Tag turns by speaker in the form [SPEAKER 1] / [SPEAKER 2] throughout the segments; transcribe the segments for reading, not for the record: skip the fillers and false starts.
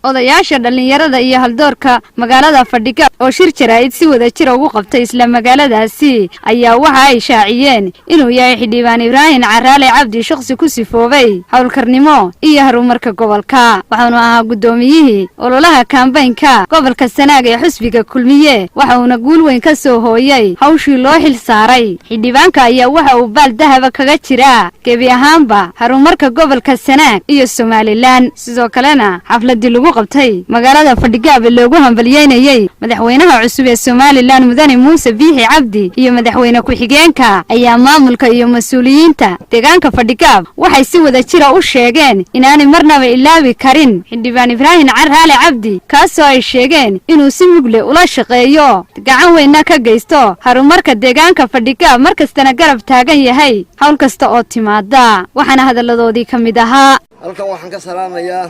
[SPEAKER 1] odayaasha dhalinyarada iyo haldoorka magaalada Fadhigaab oo shir jaraa'id si wada jir ugu qabtay isla magaaladaasi ayaa waxa ay shaaciyeen inuu yahay xildhibaan Ibrahim Caraale Cabdi shakhsi ku sifoobay hawlkarnimo iyo horumarka gobolka waxaanu ahaa gudoomiyihii ololaha kambaynka gobolka Sanaag ee xisbiga Kulmiye waxaana guul weyn ka soo hooyay hawshii loo xil saaray xildhibaanka ayaa waxa uu baal dahab kaga jira gebi ahaanba horumarka gobolka Sanaag iyo Somaliland sidoo kalena xafladii lagu qabtay magaalada Fadhigaab loogu hambalyeynayay madaxweynaha cusub ee Somaliland Mudane Muuse Biixi Cabdi iyo madaxweyne ku xigeenka ayaa maamulka iyo mas'uuliyiinta deegaanka Fadhigaab waxay si wada jir u sheegeen inaanay marnaba ilaawi karin xildhibaan Ibrahim Caraale Cabdi kaasoo ay sheegeen inuu si mugle ula shaqeeyo gacan weyn ka geysto horumarka deegaanka Fadhigaab markastana garab taagan yahay hawl kasta oo timaada waxaana hadaladoodii kamid ahaa
[SPEAKER 2] halkan waxaan ka salaamayaa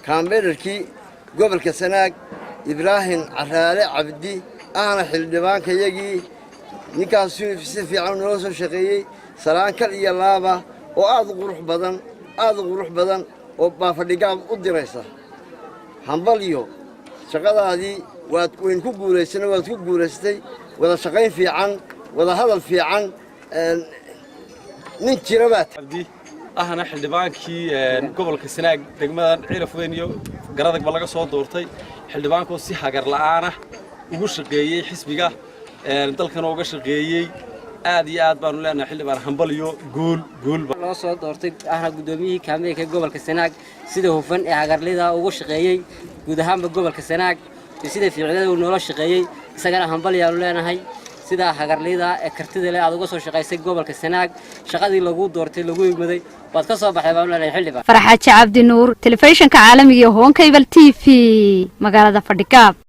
[SPEAKER 2] كامبيركي قبل كسناق إبراهيم عرالي عبدي أنا حلدبان كيجي نكاس في عون روس شقي سلام كل يلابا وأذ روح بدن وبافديقام الدراسة حنبليو شغلة هذه وين كوجوريسنا وتكوجوريستي ولا شقين في عن ولا هذا في عن نتشربات
[SPEAKER 3] أنا حلبانكي قبل كسناق دقمة عرف وينيو قرادك بلغة صوت دورتي حلبانكو سي حقر لعانة وقش قيي حسبيقة دلكنا وقش قيي آد بانو لنا حلبان حنباليو قول
[SPEAKER 4] بلغة صوت دورتي أنا قدومي كامي قبل كسناق سيده هفن حقر ليدا وقش قيي قدهام قبل كسناق سيده في عدد ونولش قيي ساقنا حنباليو لنا هاي sida hagarleyda ee kartida leh aad uga soo shaqaysay gobolka Sanaag shaqadii lagu doortay lagu iibmaday waad ka soo baxday baan leeyahay xildhibaan
[SPEAKER 1] Farxad Cabdi Nuur telefishinka caalamiga Home Cable TV magaalada Fadhigaab